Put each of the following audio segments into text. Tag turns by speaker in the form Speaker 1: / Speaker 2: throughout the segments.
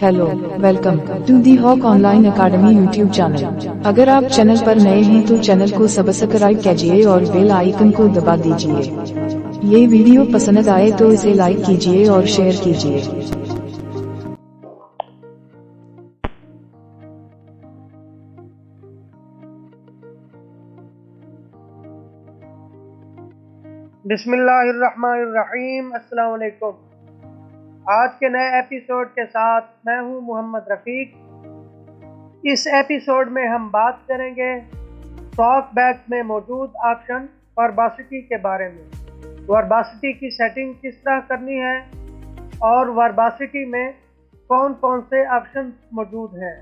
Speaker 1: Hello, welcome to the Hawk Online Academy YouTube channel. अगर आप channel पर नए हैं तो चैनल को सब्सक्राइब कीजिए और बेल आइकन को दबा दीजिए। ये वीडियो पसंद आए तो इसे लाइक कीजिए और शेयर कीजिए।
Speaker 2: बिस्मिल्लाहिर्रहमानिर्रहीम। अस्सलाम वालेकुम। आज के नए एपिसोड के साथ मैं हूं मोहम्मद रफ़ीक। इस एपिसोड में हम बात करेंगे टॉक बैक में मौजूद ऑप्शन वर्बासिटी के बारे में। वर्बासिटी की सेटिंग किस तरह करनी है और वर्बासिटी में कौन कौन से ऑप्शन मौजूद हैं।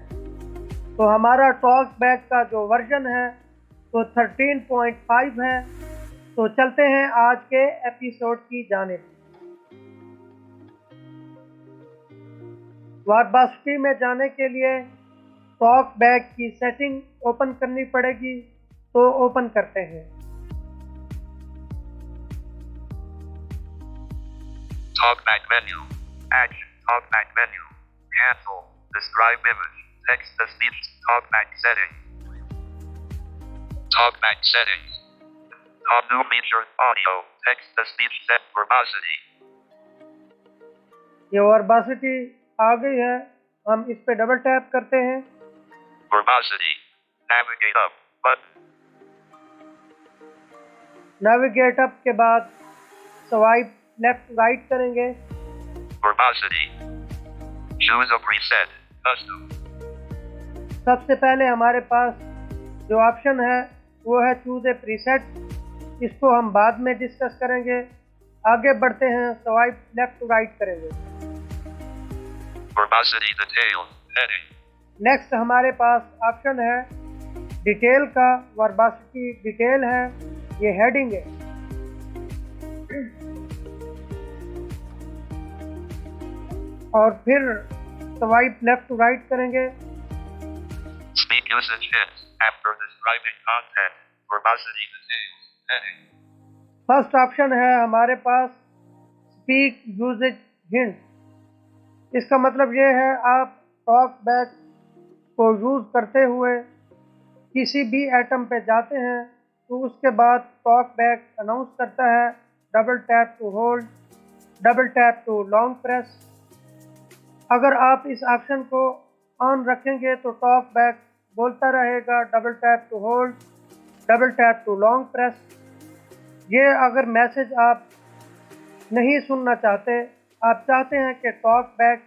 Speaker 2: तो हमारा टॉक बैक का जो वर्जन है तो 13.5 है। तो चलते हैं आज के एपिसोड की जानिब। वर्बासिटी में जाने के लिए टॉक बैक की सेटिंग ओपन करनी पड़ेगी, तो ओपन करते हैं।
Speaker 3: Talk back menu. Action. Talk back menu. Cancel. Describe image. Text to speech. Talk back setting. Talk back settings. Top new feature. Audio. Text to speech set verbosity.
Speaker 2: ये वर्बासिटी आ गई है, हम इस पे डबल टैप करते हैं।
Speaker 3: Verbosity. Navigate up. Button.
Speaker 2: Navigate up के बाद स्वाइप लेफ्ट राइट करेंगे।
Speaker 3: Verbosity. Choose a preset. Custom.
Speaker 2: सबसे पहले हमारे पास जो ऑप्शन है वो है चूज ए प्रीसेट। इसको हम बाद में डिस्कस करेंगे। आगे बढ़ते हैं, स्वाइप लेफ्ट राइट करेंगे।
Speaker 3: Verbosity details. Heading.
Speaker 2: नेक्स्ट हमारे पास ऑप्शन है डिटेल का। वर्बासिटी डिटेल है, ये हेडिंग है। और फिर स्वाइप लेफ्ट राइट करेंगे।
Speaker 3: Speak usage hints. After describing content. Verbosity details. Heading.
Speaker 2: First option है हमारे पास स्पीक यूजेज हिंट। इसका मतलब ये है आप टॉक बैक को यूज़ करते हुए किसी भी आइटम पे जाते हैं तो उसके बाद टॉक बैक अनाउंस करता है double tap to hold, double tap to long press. अगर आप इस ऑप्शन को ऑन रखेंगे तो टॉक बैक बोलता रहेगा double tap to hold, double tap to long press. ये अगर मैसेज आप नहीं सुनना चाहते, आप चाहते हैं कि टॉक बैक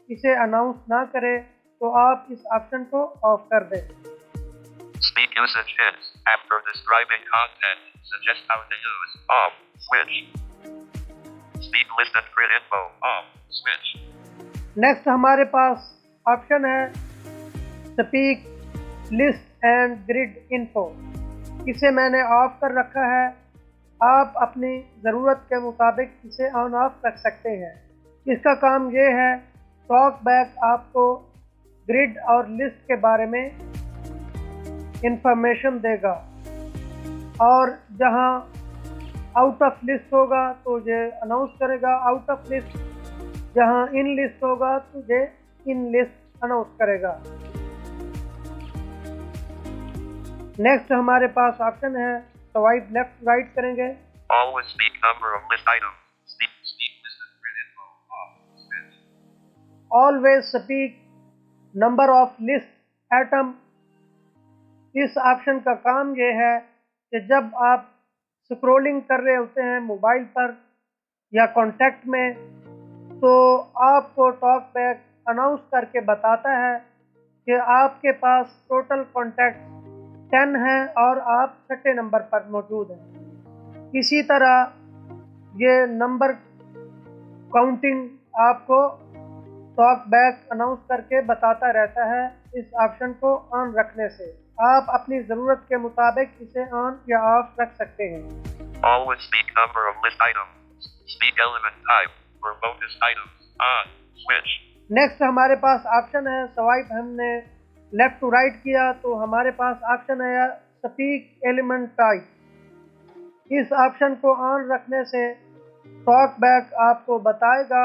Speaker 2: इसे अनाउंस ना करे, तो आप इस ऑप्शन को ऑफ कर दें।
Speaker 3: Speak usage hints. After describing content. Suggest how to use. Off. Switch. Speak list and grid info. Off. Switch.
Speaker 2: Next हमारे पास ऑप्शन है speak list and grid info. इसे मैंने ऑफ कर रखा है। आप अपनी ज़रूरत के मुताबिक इसे ऑन ऑफ रख सकते हैं। इसका काम ये है टॉक बैक आपको ग्रिड और लिस्ट के बारे में इंफॉर्मेशन देगा, और जहां आउट ऑफ लिस्ट होगा तो ये अनाउंस करेगा आउट ऑफ लिस्ट, जहां इन लिस्ट होगा तो ये इन लिस्ट अनाउंस करेगा। नेक्स्ट हमारे पास ऑप्शन है स्वाइप लेफ्ट राइट करेंगे।
Speaker 3: Always speak number of list items. Speak list and grid info. Off. Switch.
Speaker 2: Always speak number of list item. इस option का काम ये है कि जब आप स्क्रॉलिंग कर रहे होते हैं मोबाइल पर या कॉन्टैक्ट में, तो आपको टॉक बैक अनाउंस करके बताता है कि आपके पास टोटल कॉन्टैक्ट 10 हैं और आप छठे नंबर पर मौजूद हैं। इसी तरह ये नंबर काउंटिंग आपको टॉक बैक अनाउंस करके बताता रहता है। इस ऑप्शन को ऑन रखने से आप अपनी ज़रूरत के मुताबिक इसे ऑन या ऑफ रख सकते हैं।
Speaker 3: Always speak number of list items. Speak element type. For focus items. On. Switch.
Speaker 2: Next हमारे पास ऑप्शन है स्वाइप हमने लेफ्ट टू राइट किया तो हमारे पास ऑप्शन है स्पीक एलिमेंट टाइप। इस ऑप्शन को ऑन रखने से टॉक बैक आपको बताएगा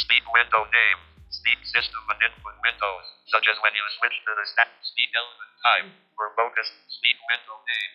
Speaker 3: Speak window name. Speak system and input windows, such as when you switch to the speak element type or focus. Speak window name.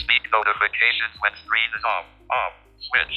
Speaker 3: Speak notifications when screen is off, switch.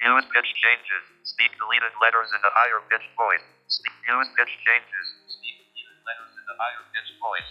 Speaker 3: Use pitch changes. Speak deleted letters in a higher pitched voice. Use pitch changes. Speak deleted letters in a higher pitched voice.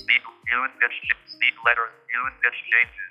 Speaker 3: Speak letters. Use pitch changes.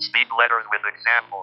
Speaker 3: Speak letters with example.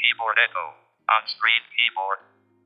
Speaker 3: Keyboard echo. On screen keyboard.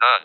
Speaker 3: None.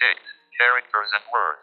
Speaker 3: Text. Characters and words.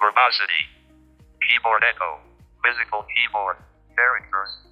Speaker 3: Verbosity. Keyboard echo. Physical keyboard. Characters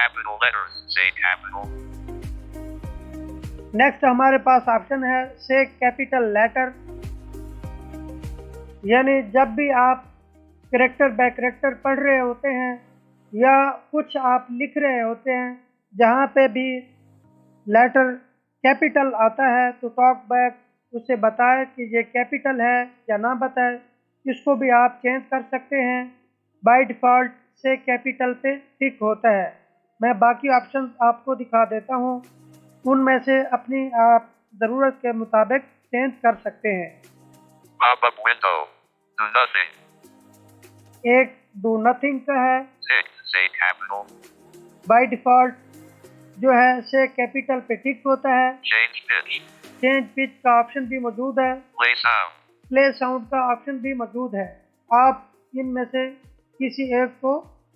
Speaker 3: capital letters. Say capital.
Speaker 2: Next हमारे पास option है से capital letter, यानी जब भी आप character bye character पढ़ रहे होते हैं या कुछ आप लिख रहे होते हैं जहाँ पे भी लेटर कैपिटल आता है तो टॉक बैक उसे बताए कि ये कैपिटल है या ना बताए। इसको भी आप चेंज कर सकते हैं। बाय डिफ़ॉल्ट से कैपिटल पे टिक होता है। मैं बाकी ऑप्शन आपको दिखा देता हूँ, उनमें से अपनी आप ज़रूरत के मुताबिक चेंज कर सकते हैं।
Speaker 3: Pop-up window. Do nothing.
Speaker 2: एक डू नथिंग का है,
Speaker 3: Tick. Say capital.
Speaker 2: By default जो है से कैपिटल पे टिक होता है।
Speaker 3: Change pitch.
Speaker 2: चेंज पिच का ऑप्शन भी मौजूद है।
Speaker 3: Play sound.
Speaker 2: प्ले साउंड का ऑप्शन भी मौजूद है। आप इनमें से किसी एक को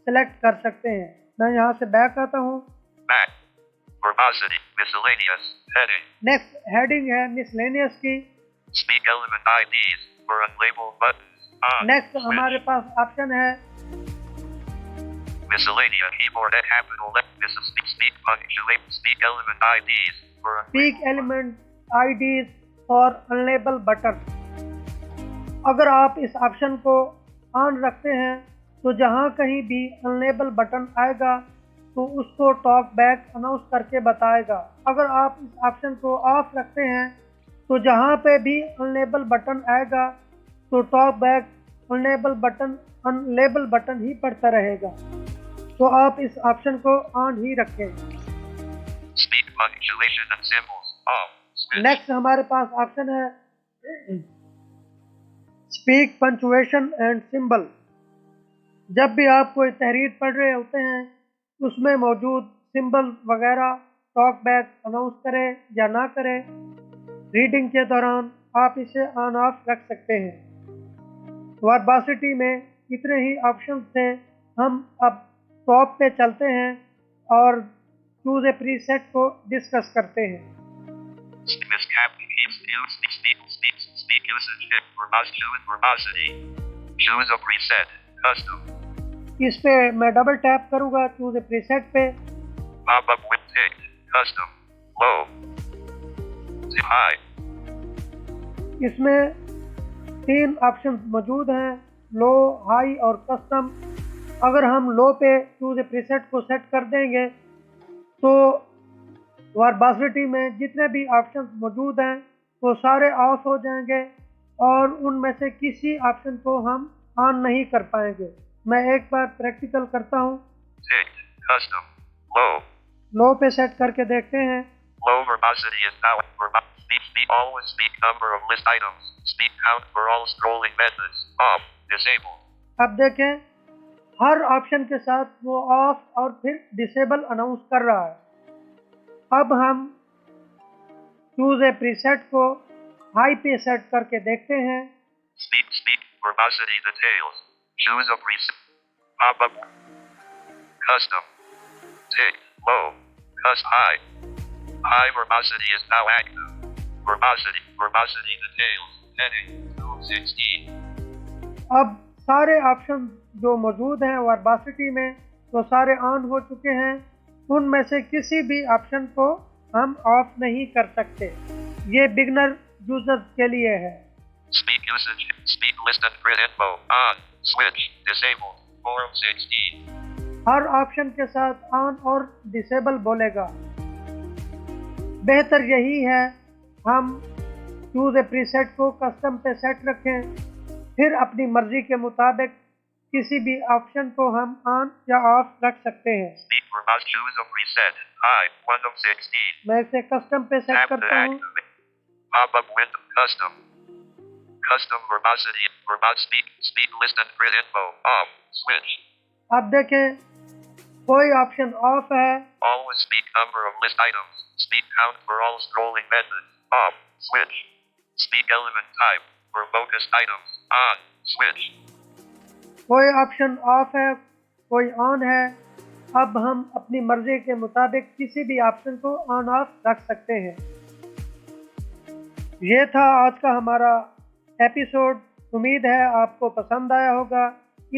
Speaker 2: सेलेक्ट कर सकते हैं। मैं यहाँ से बैक आता हूँ।
Speaker 3: Back. Verbosity. Miscellaneous. Heading.
Speaker 2: Next heading है मिसलेनियस की।
Speaker 3: Speak element IDs for unlabeled buttons. On.
Speaker 2: Next
Speaker 3: Switch.
Speaker 2: हमारे पास ऑप्शन है
Speaker 3: Miscellanea keyboard at capital left. This is speak punctuate. Speak element IDs for
Speaker 2: speak element IDs और unlabel button. अगर आप इस option को on रखते हैं तो जहाँ कहीं भी अनलेबल बटन आएगा तो उसको टॉक बैक अनाउंस करके बताएगा। अगर आप इस ऑप्शन को ऑफ रखते हैं तो जहाँ पे भी अनलेबल बटन आएगा तो टॉक बैक अनलेबल बटन ही पढ़ता रहेगा। तो आप इस ऑप्शन को ऑन ही रखें।
Speaker 3: speak punctuation and symbols. Off. Switch.
Speaker 2: Next हमारे पास ऑप्शन है स्पीक पंचुएशन एंड सिंबल। जब भी आप कोई तहरीर पढ़ रहे होते हैं उसमें मौजूद सिंबल वगैरह टॉक बैक अनाउंस करें या ना करें, रीडिंग के दौरान आप इसे ऑन ऑफ रख सकते हैं। वर्बासिटी में इतने ही ऑप्शन थे। हम अब टॉप पे चलते हैं और चूज ए प्रीसेट को डिस्कस करते हैं।
Speaker 3: This cap keeps speak usage hit verbosity. Choose a preset. Custom.
Speaker 2: इस पे मैं डबल टैप करूंगा चूज ए प्रीसेट पे।
Speaker 3: Pop-up with tick. Custom. Low. High.
Speaker 2: इसमें 3 ऑप्शन मौजूद हैं, लो, हाई और कस्टम। अगर हम लो पे चूज ए प्रीसेट को सेट कर देंगे तो वर्बासिटी में जितने भी ऑप्शन मौजूद हैं वो सारे ऑफ हो जाएंगे और उनमें से किसी ऑप्शन को हम ऑन नहीं कर पाएंगे। मैं एक बार प्रैक्टिकल करता हूँ।
Speaker 3: Tick. Custom. Low.
Speaker 2: लो पे सेट करके देखते हैं।
Speaker 3: Low verbosity is now speak always speak number of list items. Speak count for all scrolling methods. Off. Disable.
Speaker 2: अब देखें हर ऑप्शन के साथ वो ऑफ और फिर डिसेबल अनाउंस कर रहा है। अब हम चूज ए प्रीसेट को हाई पे सेट करके देखते हैं।
Speaker 3: Speak verbosity details. Choose a preset. Pop-up. Custom. Tick. Low. High. High verbosity is now active. Verbosity details. Heading. 216.
Speaker 2: अब सारे ऑप्शन जो मौजूद हैं वर्बासिटी में वो सारे ऑन हो चुके हैं। उनमें से किसी भी ऑप्शन को हम ऑफ नहीं कर सकते। ये बिगनर यूजर्स के लिए है।
Speaker 3: Speak usage. Speak list and print info. On. Switch. Disabled. Form 16.
Speaker 2: Her option के साथ ऑन और डिसेबल बोलेगा। बेहतर यही है हम चूज ए प्रीसेट को कस्टम पे सेट रखें, फिर अपनी मर्जी के मुताबिक किसी भी ऑप्शन को हम ऑन या ऑफ रख सकते हैं।
Speaker 3: Speak verbosity. Choose a preset. High. 1 of 16.
Speaker 2: मैं इसे कस्टम पे सेट
Speaker 3: Tap to
Speaker 2: करता हूँ।
Speaker 3: activate. Pop-up window. Custom. Custom verbosity. Speak list and print info. Off. Switch.
Speaker 2: अब देखें कोई ऑप्शन ऑफ है।
Speaker 3: Always speak number of list items. Speak count for all scrolling methods. Off. Switch. Speak element type for focused items. On. Switch.
Speaker 2: कोई option of है, कोई on है। अब हम अपनी मर्जी के मुताबिक किसी भी ऑप्शन को ऑन ऑफ रख सकते हैं। ये था आज का हमारा एपिसोड। उम्मीद है आपको पसंद आया होगा।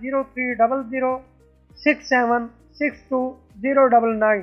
Speaker 2: 030067620099۔